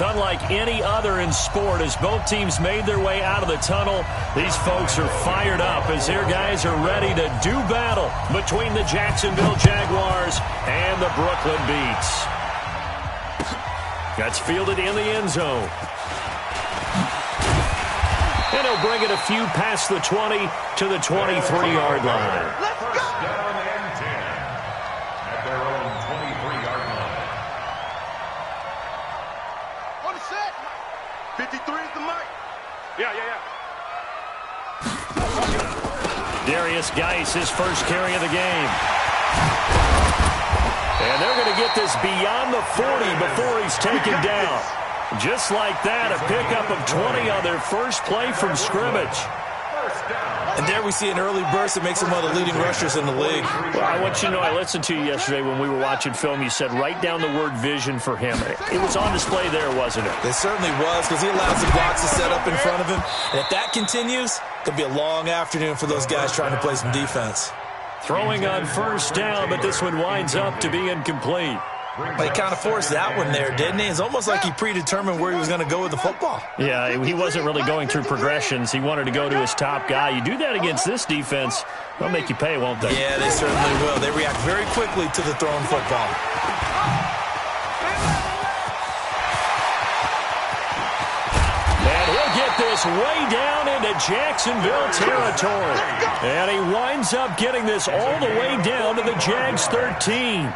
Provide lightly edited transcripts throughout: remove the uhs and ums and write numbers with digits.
Unlike any other in sport, as both teams made their way out of the tunnel, these folks are fired up as their guys are ready to do battle between the Jacksonville Jaguars and the Brooklyn Beats. That's fielded in the end zone. And he'll bring it a few past the 20 to the 23-yard line. Let's go! First down and 10 at their own 23-yard line. On the set. 53 is the mic. Yeah. Darius Geis, his first carry of the game. And they're going to get this beyond the 40 before he's taken down. Just like that, a pickup of 20 on their first play from scrimmage. And there we see an early burst that makes him one of the leading rushers in the league. Well, I want you to know, I listened to you yesterday when we were watching film. You said write down the word vision for him. It was on display there, wasn't it? It certainly was, because he allows the blocks to set up in front of him. And if that continues, it'll be a long afternoon for those guys trying to play some defense. Throwing on first down, but this one winds up to be incomplete. Well, he kind of forced that one there, didn't he? It's almost like he predetermined where he was going to go with the football. Yeah, he wasn't really going through progressions. He wanted to go to his top guy. You do that against this defense, they'll make you pay, won't they? Yeah, they certainly will. They react very quickly to the thrown football. And he'll get this way down into Jacksonville territory. And he winds up getting this all the way down to the Jags 13.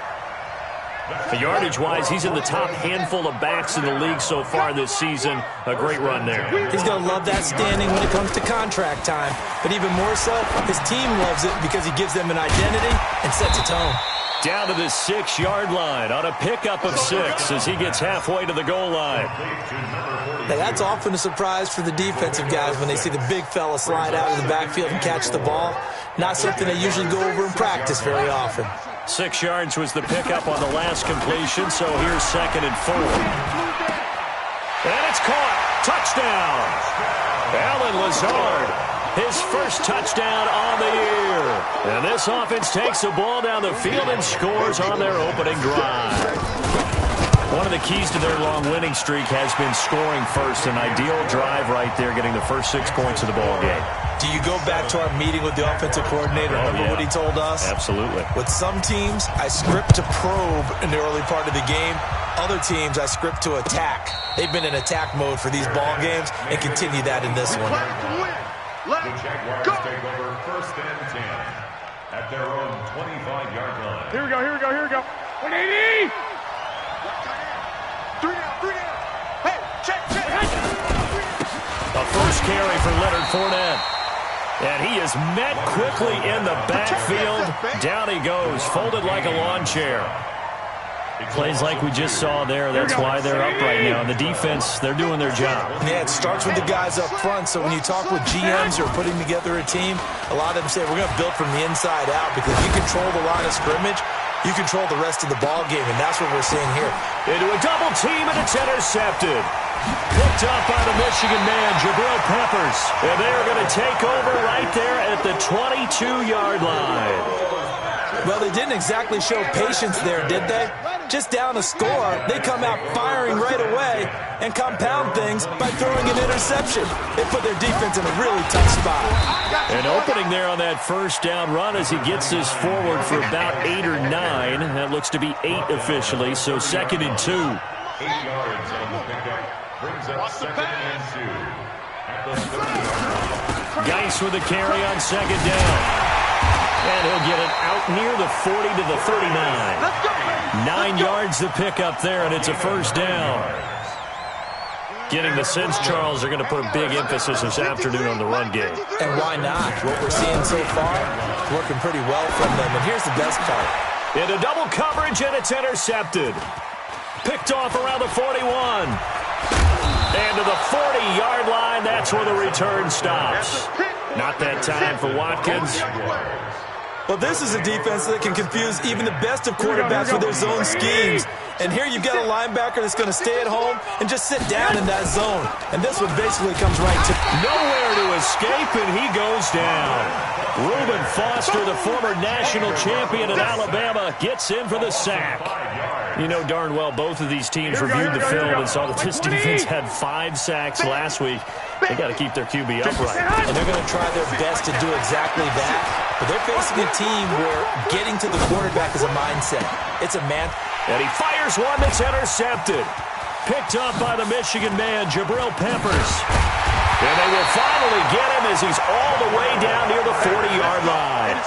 Yardage-wise, he's in the top handful of backs in the league so far this season. A great run there. He's going to love that standing when it comes to contract time. But even more so, his team loves it because he gives them an identity and sets a tone. Down to the 6-yard line on a pickup of 6 as he gets halfway to the goal line. Now, that's often a surprise for the defensive guys when they see the big fella slide out of the backfield and catch the ball. Not something they usually go over in practice very often. 6 yards was the pickup on the last completion, so here's 2nd and 4. And it's caught. Touchdown. Allen Lazard, his first touchdown on the year. And this offense takes the ball down the field and scores on their opening drive. One of the keys to their long winning streak has been scoring first. An ideal drive right there, getting the first 6 points of the ball game. Do you go back to our meeting with the offensive coordinator? Remember what he told us? Absolutely. With some teams, I script to probe in the early part of the game. Other teams, I script to attack. They've been in attack mode for these ball games and continue that in this one. The Jaguars take over 1st and 10 at their own 25-yard line. Here we go. 180! 3 down. Hey, check. A first carry for Leonard Fournette. And he is met quickly in the backfield. Down he goes, folded like a lawn chair. Plays like we just saw there. That's why they're up right now. And the defense, they're doing their job. Yeah, it starts with the guys up front. So when you talk with GMs who are putting together a team, a lot of them say, we're going to build from the inside out, because you control the line of scrimmage, you control the rest of the ball game, and that's what we're seeing here. Into a double team, and it's intercepted. Picked up by the Michigan man, Jabril Peppers. And they're going to take over right there at the 22-yard line. Well, they didn't exactly show patience there, did they? Just down a score, they come out firing right away and compound things by throwing an interception. They put their defense in a really tough spot. An opening there on that first down run as he gets this forward for about 8 or 9. That looks to be 8 officially, so 2nd and 2. 8 yards on the pickup brings up 2nd and 2 at the 30-yard line. Geis with a carry on 2nd down. And he'll get it out near the 40 to the 39. 9 yards the pickup there, and it's a first down. Getting the sense, Charles, they're going to put a big emphasis this afternoon on the run game. And why not? What we're seeing so far, working pretty well from them. And here's the best part. Into double coverage, and it's intercepted. Picked off around the 41. And to the 40-yard line, that's where the return stops. Not that time for Watkins. Well, this is a defense that can confuse even the best of quarterbacks with their zone schemes. And here you've got a linebacker that's going to stay at home and just sit down in that zone. And this one basically comes right to nowhere to escape, and he goes down. Reuben Foster, the former national champion at Alabama, gets in for the sack. You know darn well both of these teams reviewed the film and saw that this defense had 5 sacks last week. They got to keep their QB upright. And they're going to try their best to do exactly that. But they're facing a team where getting to the quarterback is a mindset. It's a man. And he fires one that's intercepted. Picked up by the Michigan man, Jabril Peppers. And they will finally get him as he's all the way down near the 40-yard line.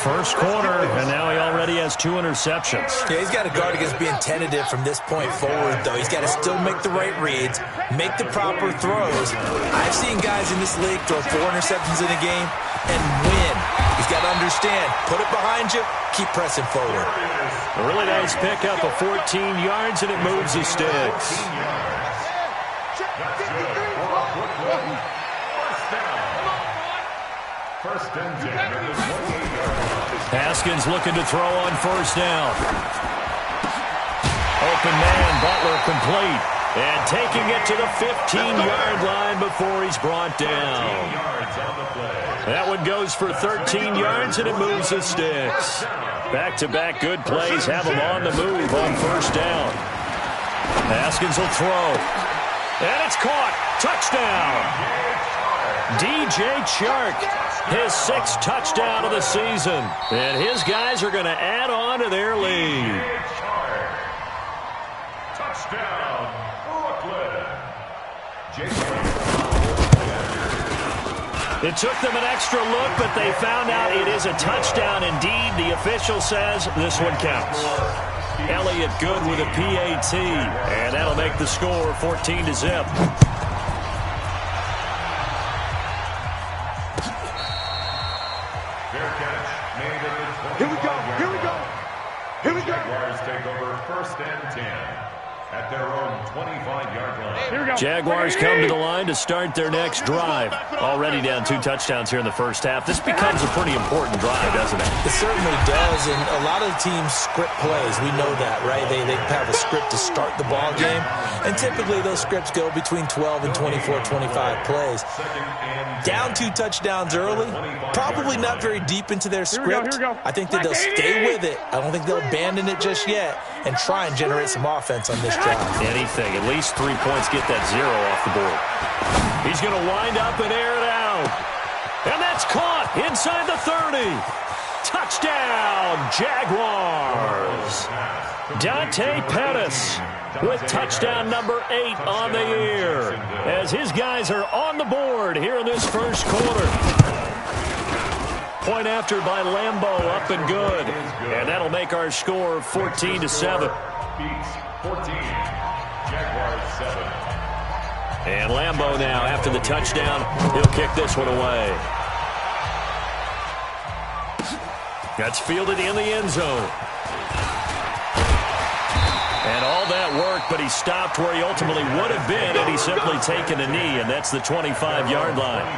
First quarter, and now he already has 2 interceptions. Yeah, he's got to guard against being tentative from this point forward, though. He's got to still make the right reads, make the proper throws. I've seen guys in this league throw 4 interceptions in a game and win. He's got to understand, put it behind you, keep pressing forward. A really nice pickup of 14 yards, and it moves the sticks. First and 10 at the 28-yard. Haskins looking to throw on first down. Open man, Butler complete. And taking it to the 15-yard line before he's brought down. That one goes for 13 yards, and it moves the sticks. Back-to-back good plays have him on the move on first down. Haskins will throw. And it's caught. Touchdown. DJ Chark, his 6th touchdown of the season. And his guys are going to add on to their lead. Touchdown, Brooklyn. It took them an extra look, but they found out it is a touchdown indeed. The official says this one counts. Elliott good with a PAT, and that'll make the score 14-0. Here we go. Here we go. Here we go. Jaguars take over first and 10 at their own 25-yard line. Here we go. Jaguars come to the line to start their next drive. Already down 2 touchdowns here in the first half. This becomes a pretty important drive, doesn't it? It certainly does, and a lot of teams script plays. We know that, right? They have a script to start the ball game, and typically those scripts go between 12 and 24, 25 plays. Down 2 touchdowns early, probably not very deep into their script. I think that they'll stay with it. I don't think they'll abandon it just yet and try and generate some offense on this drive. Anything, at least 3 points, get that 0 off the board. He's going to wind up and air it out. And that's caught inside the 30. Touchdown, Jaguars. Dante Pettis with touchdown number 8 on the year as his guys are on the board here in this first quarter. Point after by Lambo, up and good. And that'll make our score 14-7. Beats 14. Jaguars 7. And Lambo now, after the touchdown, he'll kick this one away. That's fielded in the end zone. And all that work, but he stopped where he ultimately would have been had he simply taken a knee, and that's the 25-yard line.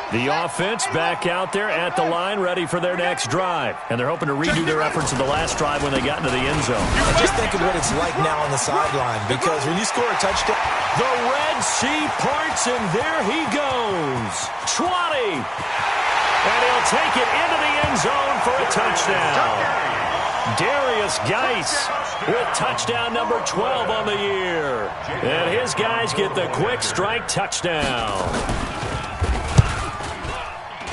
The offense back out there at the line, ready for their next drive. And they're hoping to redo their efforts in the last drive when they got into the end zone. And just think of what it's like now on the sideline, because when you score a touchdown, the Red Sea parts, and there he goes. 20. And he'll take it into the end zone for a touchdown. Darius Geis with touchdown number 12 on the year. And his guys get the quick strike touchdown.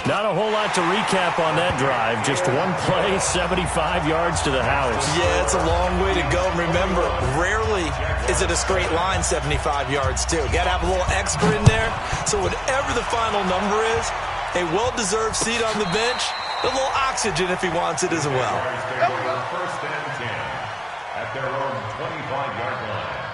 Not a whole lot to recap on that drive. Just one play, 75 yards to the house. Yeah, it's a long way to go. Remember, rarely is it a straight line 75 yards, too. Got to have a little extra in there. So whatever the final number is, a well-deserved seat on the bench, a little oxygen if he wants it as well. First and 10 at their own 25-yard line.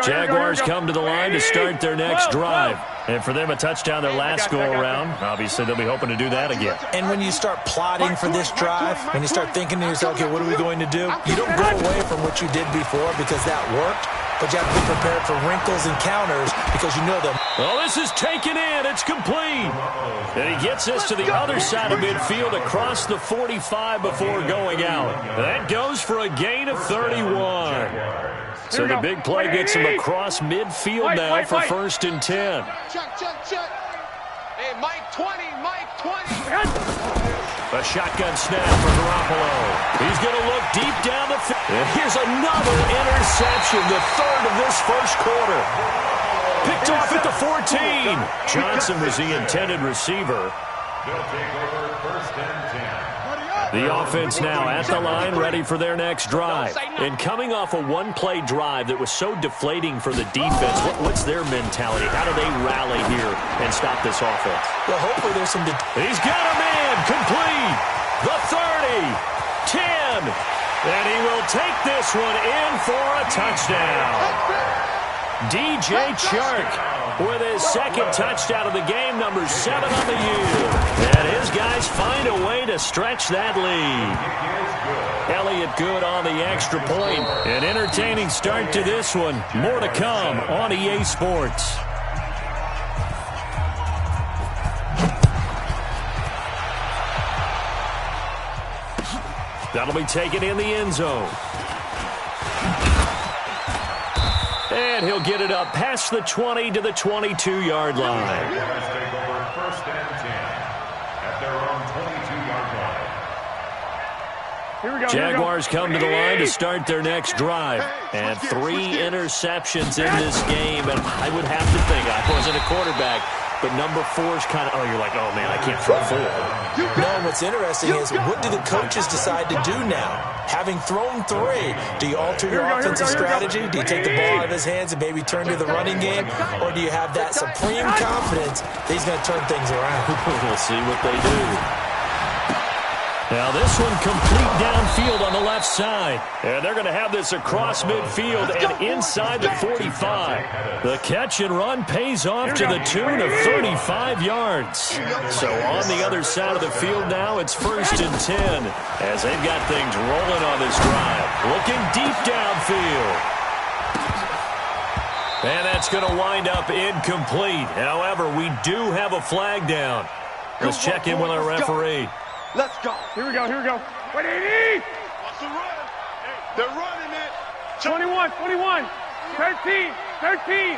Jaguars come to the line to start their next drive. And for them, a touchdown their last go-around. Obviously, they'll be hoping to do that again. And when you start plotting for this drive, when you start thinking to yourself, okay, what are we going to do? You don't go away from what you did before because that worked, but you have to be prepared for wrinkles and counters because you know them. Well, this is taken in. It's complete. And he gets this to the other side of midfield across the 45 before going out. That goes for a gain of 31. So the big play gets him across midfield now for first and 10. Check. Hey, Mike 20, Mike A shotgun snap for Garoppolo. He's going to look deep down the field. And here's another interception, the third of this first quarter. Picked off at the 14. Johnson was the intended receiver. They'll take over first and 10. The offense now at the line, ready for their next drive. And coming off a one-play drive that was so deflating for the defense, what's their mentality? How do they rally here and stop this offense? Well, hopefully there's some... He's got a man complete. The 30, 10, and he will take this one in for a touchdown. DJ Chark with his second touchdown of the game, number 7 on the year. And his guys find a way to stretch that lead. Elliott good on the extra point. An entertaining start to this one. More to come on EA Sports. That'll be taken in the end zone. And he'll get it up past the 20 to the 22-yard line. Jaguars take over first and 10 at their own 22-yard line. Here we go. Jaguars come to the line to start their next drive. And 3 interceptions in this game. And I would have to think, I wasn't a quarterback, but number 4 is kind of, you're like, oh, man, I can't throw 4. No, what's interesting is what do the coaches decide to do now? Having thrown 3, do you alter your offensive strategy? Do you take the ball out of his hands and maybe turn to the running game? Or do you have that supreme confidence that he's going to turn things around? We'll see what they do. Now this one complete downfield on the left side. And they're going to have this across midfield and inside the 45. The catch and run pays off to the tune of 35 yards. So on the other side of the field now, it's first and 10 as they've got things rolling on this drive. Looking deep downfield. And that's going to wind up incomplete. However, we do have a flag down. Let's check in with our referee. Let's go. Here we go. Here we go. What do you need? What's the run? They're running it. 21, 21, 13, 13,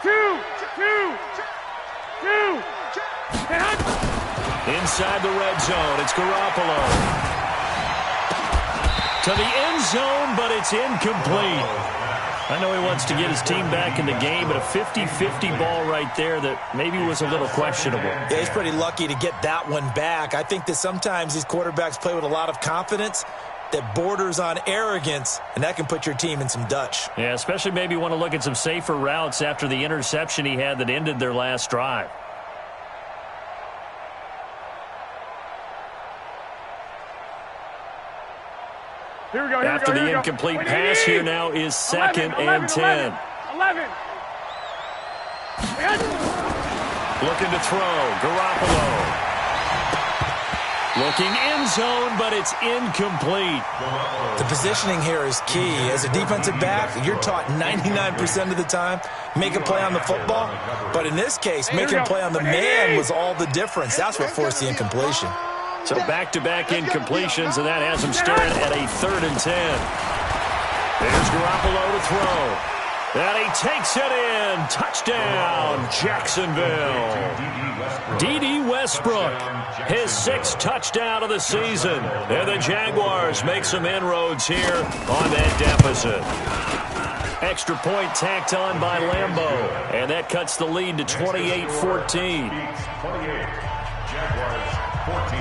2. Inside the red zone, it's Garoppolo. To the end zone, but it's incomplete. I know he wants to get his team back in the game, but a 50-50 ball right there that maybe was a little questionable. Yeah, he's pretty lucky to get that one back. I think that sometimes these quarterbacks play with a lot of confidence that borders on arrogance, and that can put your team in some Dutch. Yeah, especially maybe want to look at some safer routes after the interception he had that ended their last drive. Here we go. After the incomplete pass, here now is second and 10. 11. Looking to throw, Garoppolo. Looking end zone, but it's incomplete. The positioning here is key. As a defensive back, you're taught 99% of the time, make a play on the football. But in this case, making a play on the man was all the difference. That's what forced the incompletion. So back-to-back incompletions, and that has him staring at a 3rd and 10. There's Garoppolo to throw. And he takes it in. Touchdown, Jacksonville. D.D. Westbrook, his 6th touchdown of the season. And the Jaguars make some inroads here on that deficit. Extra point tacked on by Lambo. And that cuts the lead to 28-14. 28, Jaguars 14.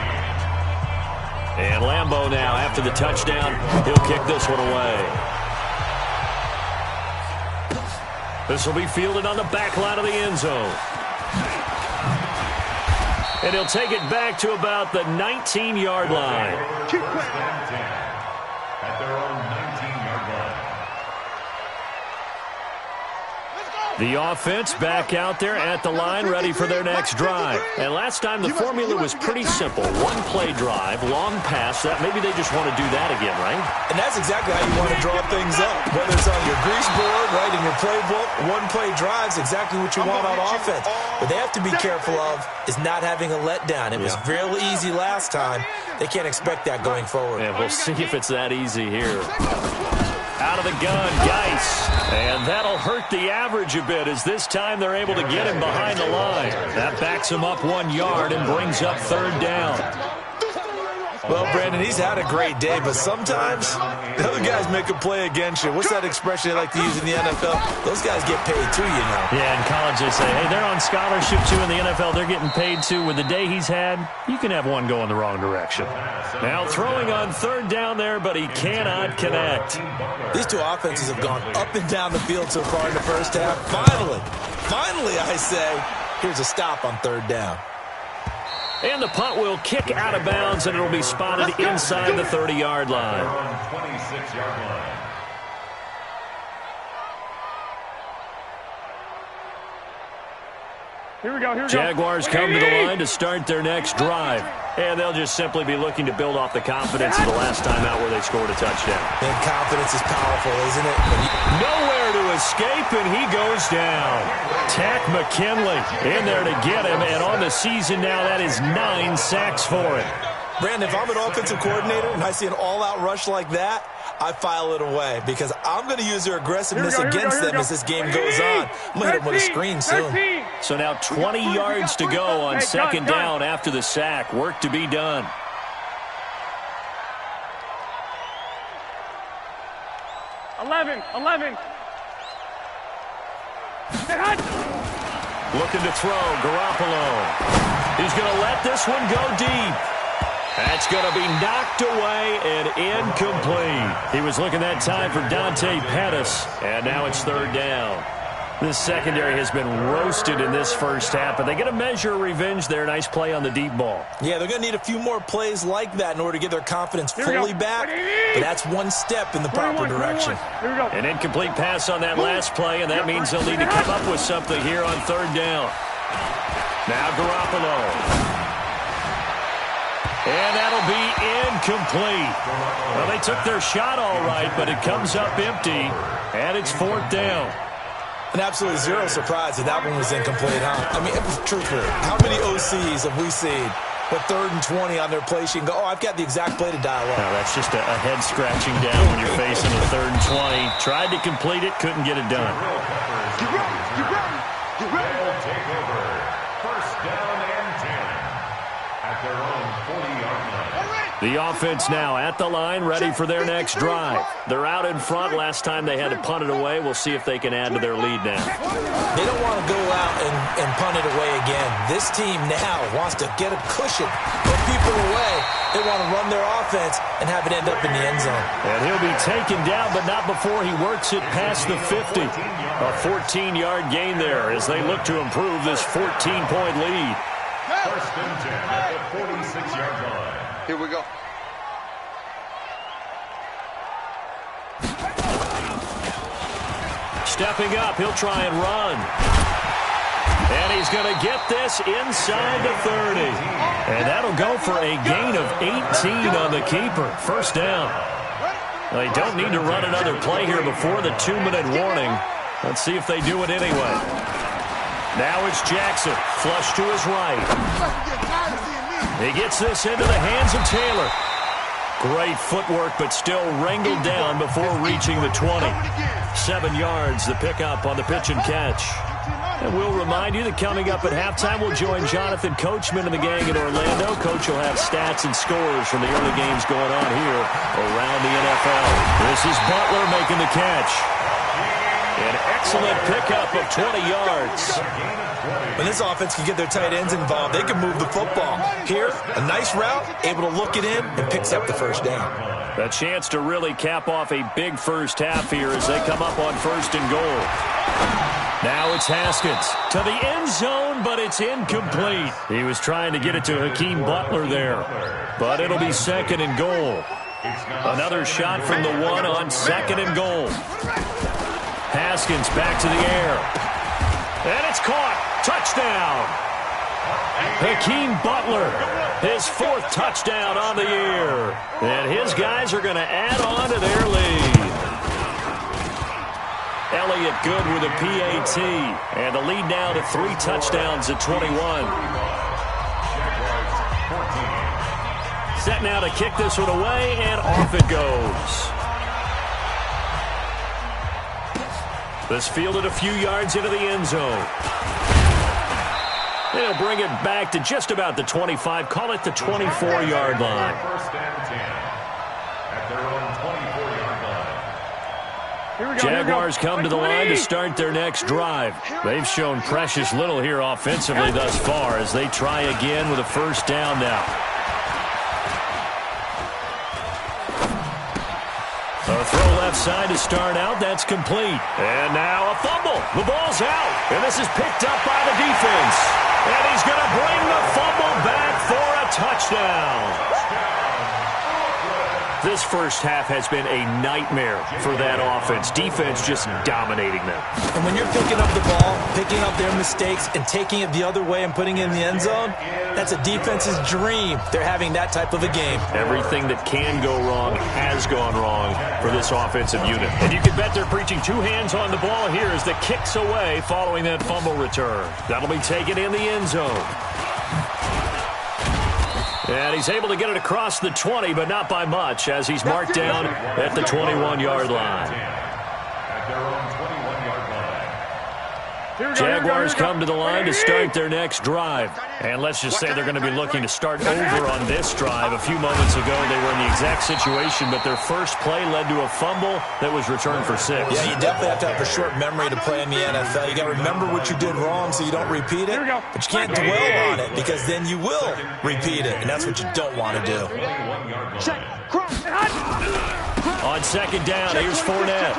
And Lambo now, after the touchdown, he'll kick this one away. This will be fielded on the back line of the end zone. And he'll take it back to about the 19-yard line. At their own 19-yard line. The offense back out there at the line, ready for their next drive. And last time the formula was pretty simple. One-play drive, long pass. That maybe they just want to do that again, right? And that's exactly how you want to draw things up. Whether it's on your grease board, right, in your playbook, one-play drive's exactly what you want on offense. What they have to be careful of is not having a letdown. It was real easy last time. They can't expect that going forward. And we'll see if it's that easy here. Out of the gun, Geis. And that'll hurt the average a bit as this time they're able to get him behind the line. That backs him up 1 yard and brings up third down. Well, Brandon, he's had a great day, but sometimes the other guys make a play against you. What's that expression they like to use in the NFL? Those guys get paid too, you know. Yeah, in college they say, hey, they're on scholarship too. In the NFL, they're getting paid too. With the day he's had, you can have one go in the wrong direction. Now throwing on third down there, but he cannot connect. These two offenses have gone up and down the field so far in the first half. Finally, I say, here's a stop on third down. And the punt will kick out of bounds, and it'll be spotted inside the 30-yard line. 26-yard line. Here we go. Jaguars come to the line to start their next drive. And they'll just simply be looking to build off the confidence of the last time out where they scored a touchdown. And confidence is powerful, isn't it? Nowhere to escape, and he goes down. Takk McKinley in there to get him, and on the season now, that is 9 sacks for him. Brandon, if I'm an offensive coordinator and I see an all-out rush like that, I file it away because I'm going to use their aggressiveness against them as this game goes on. I'm going to hit them with a screen soon. So now 20 yards to go on second down after the sack. Work to be done. Eleven. Looking to throw, Garoppolo. He's going to let this one go deep. That's going to be knocked away and incomplete. He was looking that time for Dante Pettis, and now it's third down. This secondary has been roasted in this first half, but they get a measure of revenge there. Nice play on the deep ball. Yeah, they're going to need a few more plays like that in order to get their confidence fully back, but that's one step in the proper direction. Here we go. An incomplete pass on that last play, and that means they'll need to come up with something here on third down. Now Garoppolo. And that'll be incomplete. Well, they took their shot all right, but it comes up empty, and it's fourth down. And absolutely zero surprise that that one was incomplete, huh? I mean, truthfully, how many OCs have we seen with 3rd and 20 on their play sheet and go, oh, I've got the exact play to dial up? No, that's just a head-scratching down when you're facing a 3rd and 20. Tried to complete it, couldn't get it done. Get ready. They'll take over. First down and 10 at their own 40-yard line. The offense now at the line, ready for their next drive. They're out in front. Last time they had to punt it away. We'll see if they can add to their lead now. They don't want to go out and punt it away again. This team now wants to get a cushion, put people away. They want to run their offense and have it end up in the end zone. And he'll be taken down, but not before he works it past the 50. A 14-yard gain there as they look to improve this 14-point lead. First and 10 at the 46-yard line. Here we go. Stepping up, he'll try and run. And he's going to get this inside the 30. And that'll go for a gain of 18 on the keeper. First down. They don't need to run another play here before the 2-minute warning. Let's see if they do it anyway. Now it's Jackson, flush to his right. He gets this into the hands of Taylor. Great footwork, but still wrangled down before reaching the 20. 7 yards, the pickup on the pitch and catch. And we'll remind you that coming up at halftime, we'll join Jonathan Coachman and the gang in Orlando. Coach will have stats and scores from the early games going on here around the NFL. This is Butler making the catch. An excellent pickup of 20 yards. When this offense can get their tight ends involved, they can move the football. Here, a nice route, able to look it in, and picks up the first down. A chance to really cap off a big first half here as they come up on 1st and goal. Now it's Haskins to the end zone, but it's incomplete. He was trying to get it to Hakeem Butler there, but it'll be 2nd and goal. Another shot from the 1 on 2nd and goal. Haskins back to the air. And it's caught. Touchdown. Hakeem Butler, his 4th touchdown on the year. And his guys are going to add on to their lead. Elliott good with a PAT. And the lead now to 3 touchdowns at 21. Set now to kick this one away, and off it goes. This fielded a few yards into the end zone. They'll bring it back to just about the 25. Call it the 24-yard line. First and 10 at their own 24-yard line. Jaguars come to the line to start their next drive. They've shown precious little here offensively thus far as they try again with a first down now. A throw left side to start out. That's complete. And now a fumble. The ball's out. And this is picked up by the defense. And he's going to bring the fumble back for a touchdown. This first half has been a nightmare for that offense. Defense just dominating them. And when you're picking up the ball, picking up their mistakes, and taking it the other way and putting it in the end zone, that's a defense's dream. They're having that type of a game. Everything that can go wrong has gone wrong for this offensive unit. And you can bet they're preaching two hands on the ball here as the kick's away following that fumble return. That'll be taken in the end zone. And he's able to get it across the 20, but not by much, as he's marked down at the 21-yard line. At their own 21-yard line. Jaguars come to the line to start their next drive. And let's just say they're going to be looking to start over on this drive. A few moments ago, they were in the exact situation, but their first play led to a fumble that was returned for 6. Yeah, you definitely have to have a short memory to play in the NFL. You got to remember what you did wrong so you don't repeat it, but you can't dwell on it because then you will repeat it, and that's what you don't want to do. On second down, here's Fournette.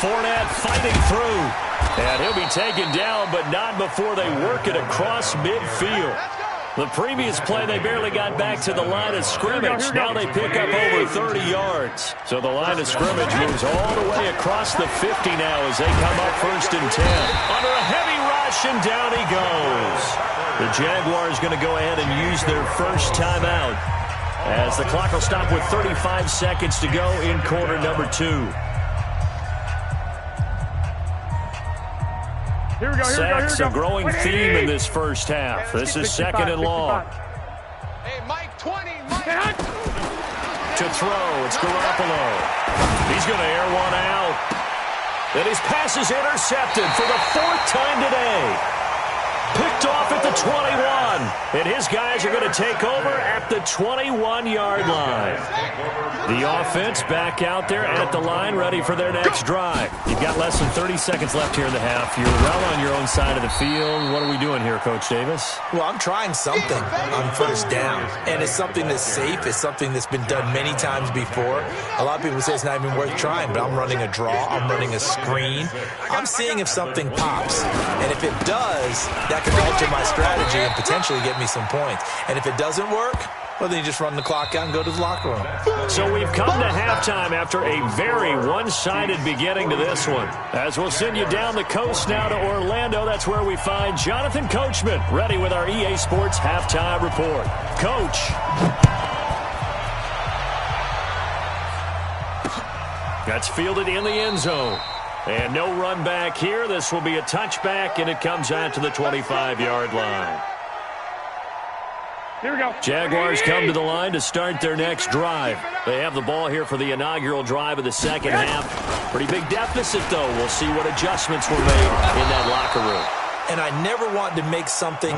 Fournette fighting through. And he'll be taken down, but not before they work it across midfield. The previous play, they barely got back to the line of scrimmage. Now they pick up over 30 yards. So the line of scrimmage moves all the way across the 50 now as they come up first and 10. Under a heavy rush, and down he goes. The Jaguars going to go ahead and use their first timeout as the clock will stop with 35 seconds to go in quarter number 2. Sacks, a growing theme in this first half. This is second and long. Hey, Mike, 20. Mike. To throw, it's Garoppolo. He's going to air one out. And his pass is intercepted for the 4th time today. Picked off at the 21. And his guys are going to take over at the 21-yard line. The offense back out there at the line, ready for their next drive. You've got less than 30 seconds left here in the half. You're well on your own side of the field. What are we doing here, Coach Davis? Well, I'm trying something on first down, and it's something that's safe. It's something that's been done many times before. A lot of people say it's not even worth trying, but I'm running a draw. I'm running a screen. I'm seeing if something pops, and if it does, that can alter my strategy and potentially get me some points. And if it doesn't work, well, then you just run the clock out and go to the locker room. So we've come to halftime after a very one-sided beginning to this one. As we'll send you down the coast now to Orlando, that's where we find Jonathan Coachman, ready with our EA Sports Halftime Report. Coach. That's fielded in the end zone. And no run back here. This will be a touchback, and it comes out to the 25-yard line. Here we go. Jaguars come to the line to start their next drive. They have the ball here for the inaugural drive of the second half. Pretty big deficit, though. We'll see what adjustments were made in that locker room. And I never want to make something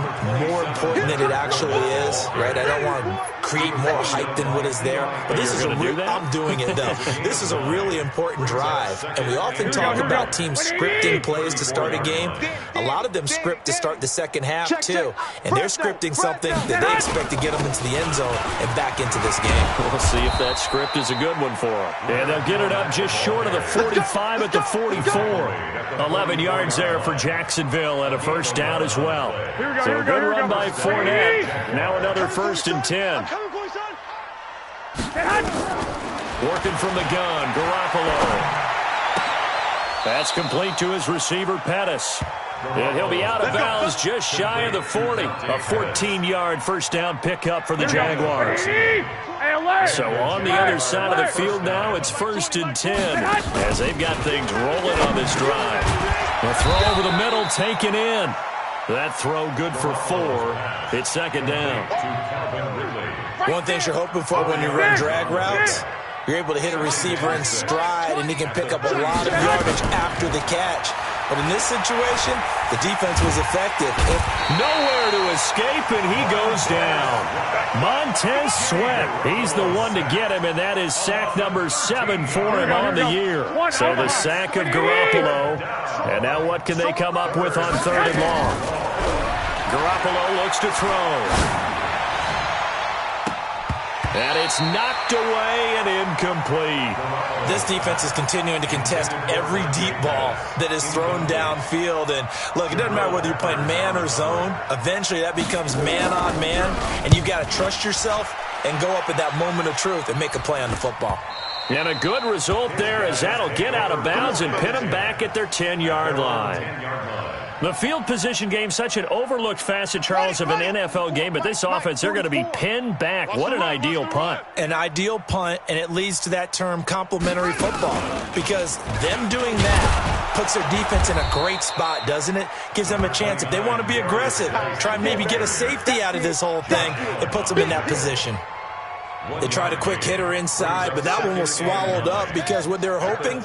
more important than it actually is, right? I don't want to create more hype than what is there. But this is a real, I'm doing it, though. This is a really important drive. And we often talk about teams scripting plays to start a game. A lot of them script to start the second half, too. And they're scripting something that they expect to get them into the end zone and back into this game. We'll see if that script is a good one for them. And they'll get it up just short of the 45 at the 44. 11 yards there for Jacksonville and a first down as well. So a good run by Fournette. Now another first and 10. Working from the gun, Garoppolo. That's complete to his receiver, Pettis. And he'll be out of bounds just shy of the 40. A 14-yard first down pickup for the Jaguars. So on the other side of the field now, it's first and 10 as they've got things rolling on this drive. The throw over the middle taken in. That throw good for 4. It's second down. One thing you're hoping for when you run drag routes You're able to hit a receiver in stride, and he can pick up a lot of yardage after the catch. But in this situation, the defense was effective. Nowhere to escape, and he goes down. Montez Sweat, he's the one to get him, and that is sack number 7 for him on the year. So the sack of Garoppolo. And now what can they come up with on 3rd and long? Garoppolo looks to throw. And it's knocked away and incomplete. This defense is continuing to contest every deep ball that is thrown downfield. And look, it doesn't matter whether you're playing man or zone. Eventually that becomes man on man. And you've got to trust yourself and go up at that moment of truth and make a play on the football. And a good result there as that'll get out of bounds and pin them back at their 10-yard line. The field position game, such an overlooked facet, Charles, of an NFL game, but this offense, they're going to be pinned back. What an ideal punt. An ideal punt, and it leads to that term complementary football, because them doing that puts their defense in a great spot, doesn't it? Gives them a chance. If they want to be aggressive, try and maybe get a safety out of this whole thing, it puts them in that position. They tried a quick hitter inside, but that one was swallowed up because what they're hoping,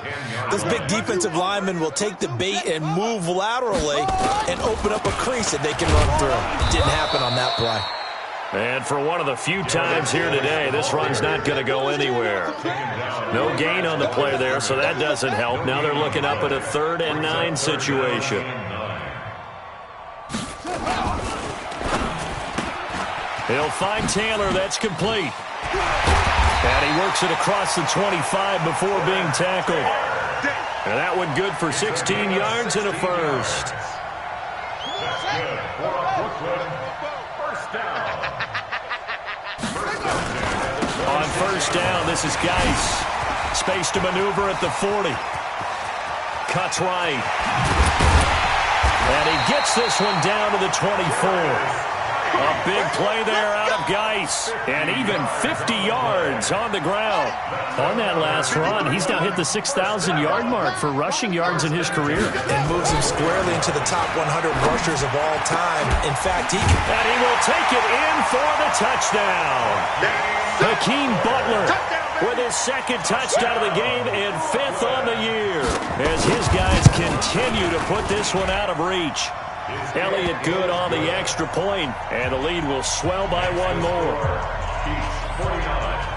this big defensive lineman will take the bait and move laterally and open up a crease that they can run through. It didn't happen on that play. And for one of the few times here today, this run's not going to go anywhere. No gain on the play there, so that doesn't help. Now they're looking up at a 3rd and 9 situation. He'll find Taylor. That's complete. And he works it across the 25 before being tackled. And that one good for 16 yards and a first. On 1st down, this is Geis. Space to maneuver at the 40. Cuts right. And he gets this one down to the 24. A big play there out of Geis. And even 50 yards on the ground. On that last run, he's now hit the 6,000-yard mark for rushing yards in his career. And moves him squarely into the top 100 rushers of all time. In fact, And he will take it in for the touchdown. Hakeem Butler with his 2nd touchdown of the game and 5th on the year. As his guys continue to put this one out of reach. Elliott good on the extra point, and the lead will swell by one more.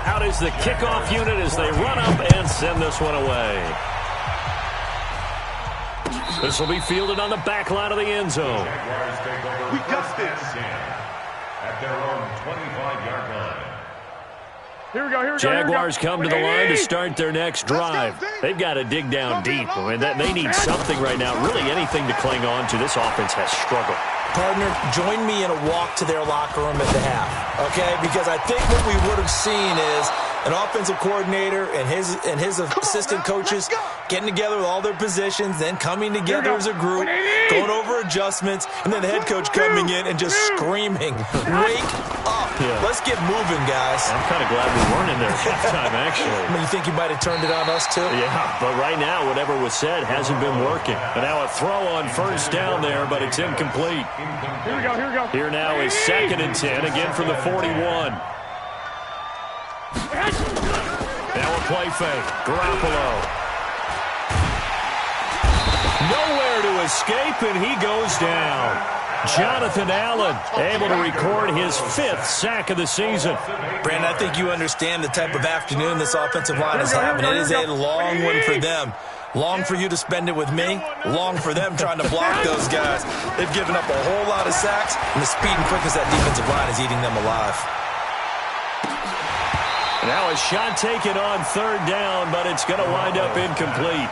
Out is the kickoff unit as they run up and send this one away. This will be fielded on the back line of the end zone. We got this. At their own 25-yard line. Here we go, here we go. Jaguars come to the line to start their next drive. They've got to dig down deep. I mean, they need something right now, really anything to cling on to. This offense has struggled. partner, join me in a walk to their locker room at the half, okay? Because I think what we would have seen is an offensive coordinator and his assistant coaches getting together with all their positions, then coming together as a group, going over adjustments, and then the head coach coming in and just screaming, wake up. Yeah. Let's get moving, guys. I'm kind of glad we weren't in there at halftime, actually. I mean, you think you might have turned it on us, too? Yeah, but right now, whatever was said hasn't been working. And now a throw on first down there, but it's incomplete. Here we go, here we go. Here now is 2nd and 10, again from the 41. Now a play fake. Garoppolo. Nowhere to escape, and he goes down. Jonathan Allen able to record his 5th sack of the season. Brandon, I think you understand the type of afternoon this offensive line is having. It is a long one for them. Long for you to spend it with me. Long for them trying to block those guys. They've given up a whole lot of sacks, and the speed and quickness of that defensive line is eating them alive. Now a shot taken on 3rd down, but it's going to wind up incomplete.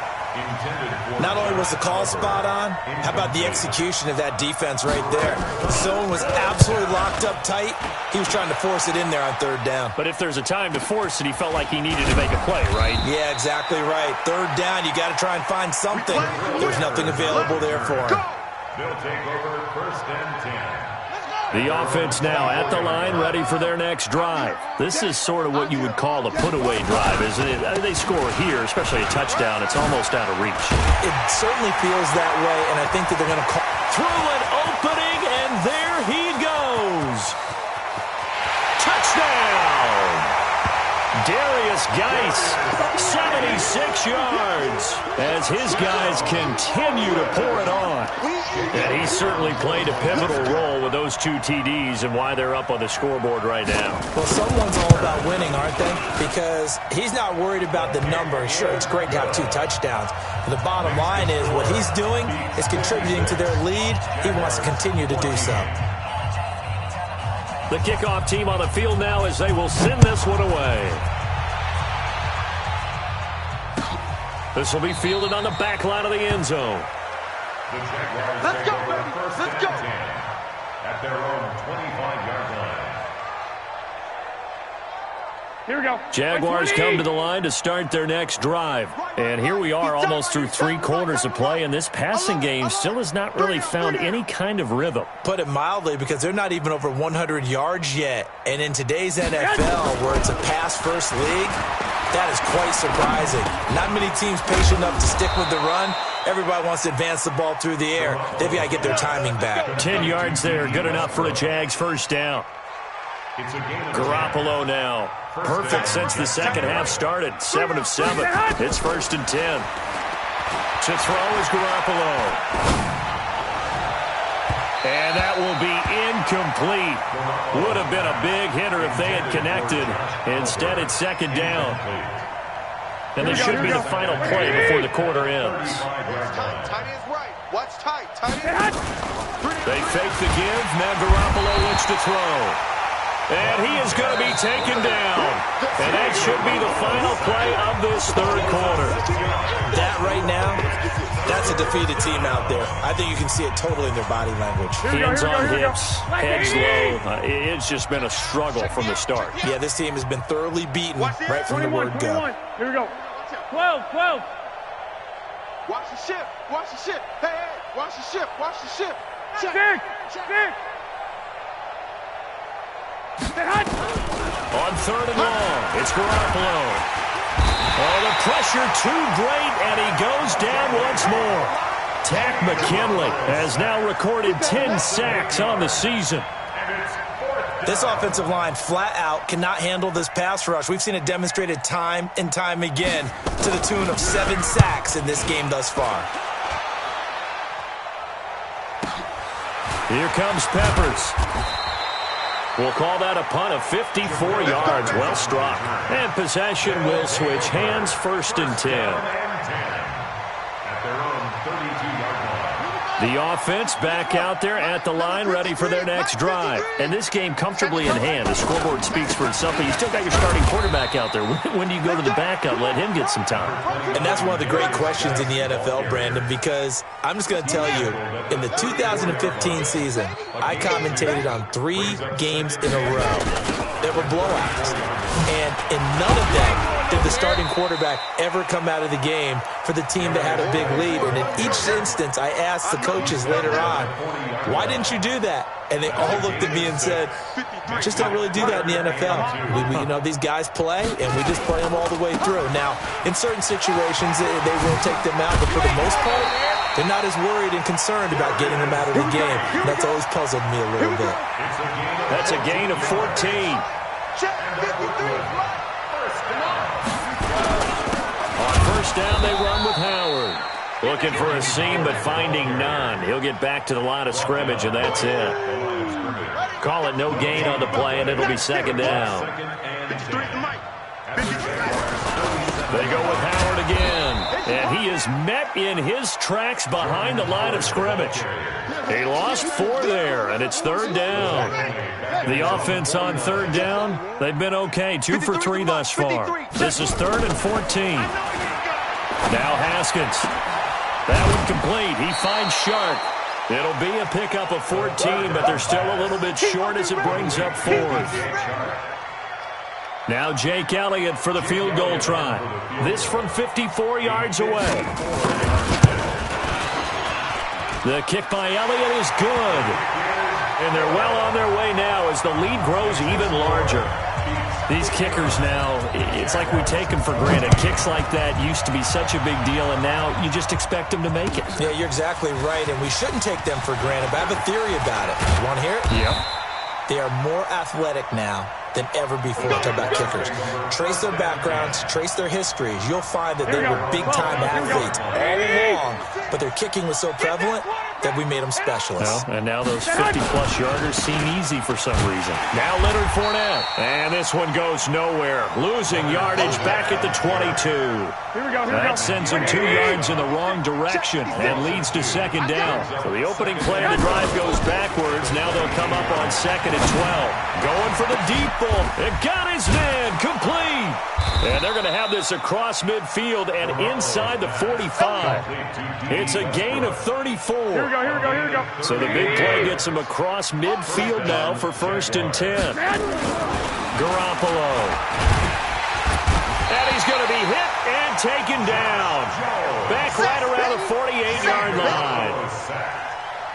Not only was the call spot on, how about the execution of that defense right there? The zone was absolutely locked up tight. He was trying to force it in there on 3rd down. But if there's a time to force it, he felt like he needed to make a play, right? Yeah, exactly right. 3rd down, you got to try and find something. There's nothing available there for him. They'll take over 1st and 10. The offense now at the line, ready for their next drive. This is sort of what you would call a put-away drive, isn't it? They score here, especially a touchdown. It's almost out of reach. It certainly feels that way, and I think that they're going to call. Through an opening, and there he goes. Touchdown! Darius Derrius Guice, 76 yards, as his guys continue to pour it on. And he certainly played a pivotal role with those 2 TDs and why they're up on the scoreboard right now. Well, someone's all about winning, aren't they? Because he's not worried about the number. Sure, it's great to have 2 touchdowns. But the bottom line is what he's doing is contributing to their lead. He wants to continue to do so. The kickoff team on the field now as they will send this one away. This will be fielded on the back line of the end zone. The Jaguars Let's go, over baby. first Let's and go. 10 at their own 25-yard line. Here we go. Jaguars come to the line to start their next drive. And here we are almost through 3 quarters of play, and this passing game still has not really found any kind of rhythm. Put it mildly, because they're not even over 100 yards yet. And in today's NFL, where it's a pass-first league, that is quite surprising. Not many teams patient enough to stick with the run. Everybody wants to advance the ball through the air. They've got to get their timing back. 10 yards there, good enough for a Jags first down. It's a game of Garoppolo now. Perfect since the second half started. 7 of 7. It's first and 10. To throw is Garoppolo. And that will be incomplete. Would have been a big hitter if they had connected. Instead, it's second down. And this should be the final play before the quarter ends. Tight end's right. Watch tight. Tight end. They fake the give. Now Garoppolo looks to throw. And he is going to be taken down. And that should be the final play of this third quarter. That right now, that's a defeated team out there. I think you can see it totally in their body language. Hands on hips, heads low. It's just been a struggle from the start. Yeah, this team has been thoroughly beaten right from the word go. Here we go. 12. Watch the ship. Watch the ship. Hey, hey. Watch the ship. Watch the ship. Stick. On third and long, it's Garoppolo. Oh, the pressure too great, and he goes down once more. Takk McKinley has now recorded 10 sacks on the season. This offensive line flat out cannot handle this pass rush. We've seen it demonstrated time and time again to the tune of 7 sacks in this game thus far. Here comes Peppers. We'll call that a punt of 54 yards. Well struck. And possession will switch hands, first and 10. at their own 32-yard line. The offense back out there at the line, ready for their next drive. And this game comfortably in hand. The scoreboard speaks for itself, but you still got your starting quarterback out there. When do you go to the backup, let him get some time? And that's one of the great questions in the NFL, Brandon, because I'm just going to tell you, in the 2015 season, I commentated on 3 games in a row that were blowouts. And in none of them did the starting quarterback ever come out of the game for the team that had a big lead. And in each instance, I asked the coaches later on, why didn't you do that? And they all looked at me and said, just don't really do that in the NFL. You know, these guys play, and we just play them all the way through. Now, in certain situations, they will take them out, but for the most part, they're not as worried and concerned about getting them out of the game. And that's always puzzled me a little bit. That's a gain of 14. On first down, they run with Howard. Looking for a seam, but finding none. He'll get back to the line of scrimmage, and that's it. Call it no gain on the play, and it'll be second down. They go with Howard again, and he is met in his tracks behind the line of scrimmage. He lost 4 there, and it's third down. The offense on third down, they've been okay, 2 for 3 thus far. This is 3rd and 14. Now Haskins. That one complete. He finds Sharp. It'll be a pickup of 14, but they're still a little bit short as it brings up 4th. Now Jake Elliott for the field goal try. This from 54 yards away. The kick by Elliott is good. And they're well on their way now as the lead grows even larger. These kickers now, it's like we take them for granted. Kicks like that used to be such a big deal, and now you just expect them to make it. Yeah, you're exactly right, and we shouldn't take them for granted, but I have a theory about it. You want to hear it? Yep. They are more athletic now than ever before. Talk about kickers. Trace their backgrounds, trace their histories. You'll find that they were big-time athletes all along, but their kicking was so prevalent that we made them specialists. Well, and now those 50-plus yarders seem easy for some reason. Now Leonard Fournette. And this one goes nowhere. Losing yardage back at the 22. That sends them 2 yards in the wrong direction and leads to second down. So the opening play of the drive goes backwards. Now they'll come up on 2nd and 12. Going for the deep ball. It got his man. Complete. And they're going to have this across midfield and inside the 45. It's a gain of 34. Here we go. So the big play gets him across midfield now for 1st and 10. Garoppolo. And he's going to be hit and taken down. Back right around the 48-yard line.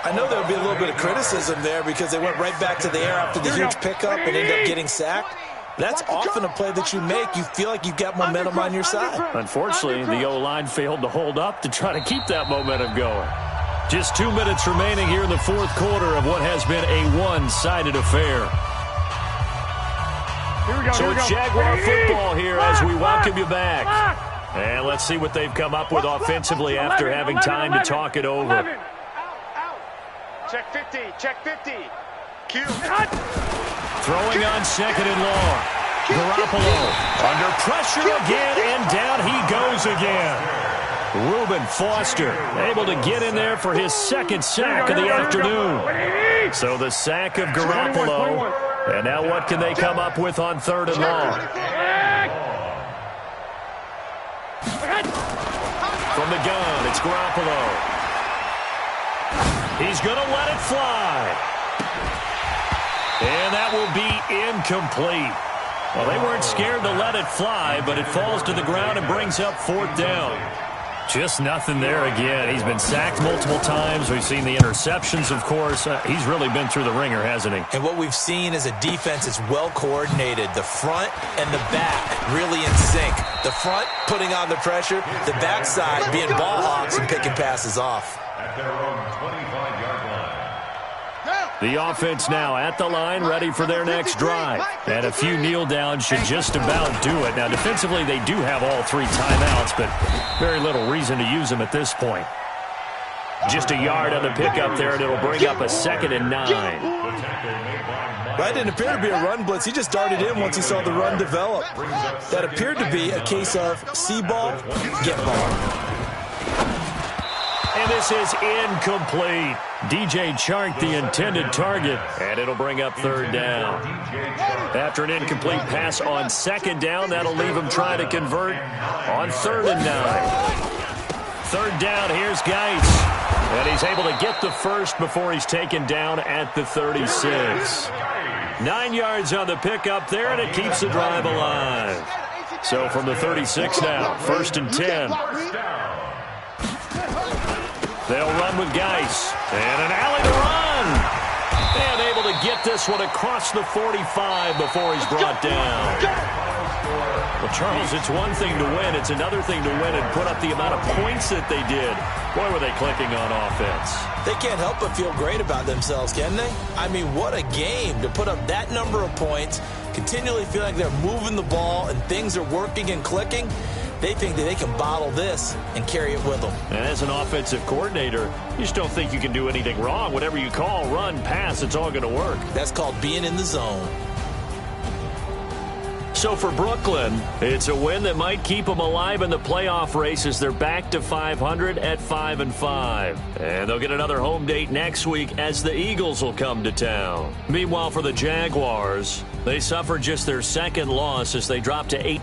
I know there would be a little bit of criticism there because they went right back to the air after the huge pickup and ended up getting sacked. That's often a play that you make. You feel like you've got momentum on your side. Unfortunately, the O-line failed to hold up to try to keep that momentum going. Just 2 minutes remaining here in the 4th quarter of what has been a one-sided affair. So it's Jaguar football here as we welcome you back. And let's see what they've come up with offensively after having time to talk it over. Check 50, check 50. Q. Throwing on 2nd and long. Garoppolo under pressure again, and down he goes again. Reuben Foster able to get in there for his 2nd sack of the afternoon. So the sack of Garoppolo. And now what can they come up with on 3rd and long? From the gun, it's Garoppolo. He's going to let it fly. And that will be incomplete. Well, they weren't scared to let it fly, but it falls to the ground and brings up 4th down. Just nothing there again. He's been sacked multiple times. We've seen the interceptions, of course. He's really been through the ringer, hasn't he? And what we've seen is a defense that's well coordinated. The front and the back really in sync. The front putting on the pressure, the backside being ball hawks and picking passes off. At their own 25-yard line. The offense now at the line, ready for their next drive. And a few kneel downs should just about do it. Now, defensively, they do have all 3 timeouts, but very little reason to use them at this point. Just a yard on the pickup there, and it'll bring up a 2nd and 9. That didn't appear to be a run blitz. He just darted in once he saw the run develop. That appeared to be a case of see ball, get ball. And this is incomplete. DJ Chark, the intended target, and it'll bring up 3rd down. After an incomplete pass on 2nd down, that'll leave him trying to convert on 3rd and 9. 3rd down, here's Geis. And he's able to get the first before he's taken down at the 36. 9 yards on the pickup there, and it keeps the drive alive. So from the 36 now, 1st and 10. They'll run with Geis. And an alley to run. And able to get this one across the 45 before he's brought down. Well, Charles, it's one thing to win. It's another thing to win and put up the amount of points that they did. Boy, were they clicking on offense. They can't help but feel great about themselves, can they? I mean, what a game to put up that number of points, continually feel like they're moving the ball and things are working and clicking. They think that they can bottle this and carry it with them. And as an offensive coordinator, you just don't think you can do anything wrong. Whatever you call, run, pass, it's all going to work. That's called being in the zone. So for Brooklyn, it's a win that might keep them alive in the playoff race as they're back to 500 at 5-5. And they'll get another home date next week as the Eagles will come to town. Meanwhile, for the Jaguars, they suffered just their 2nd loss as they dropped to 8.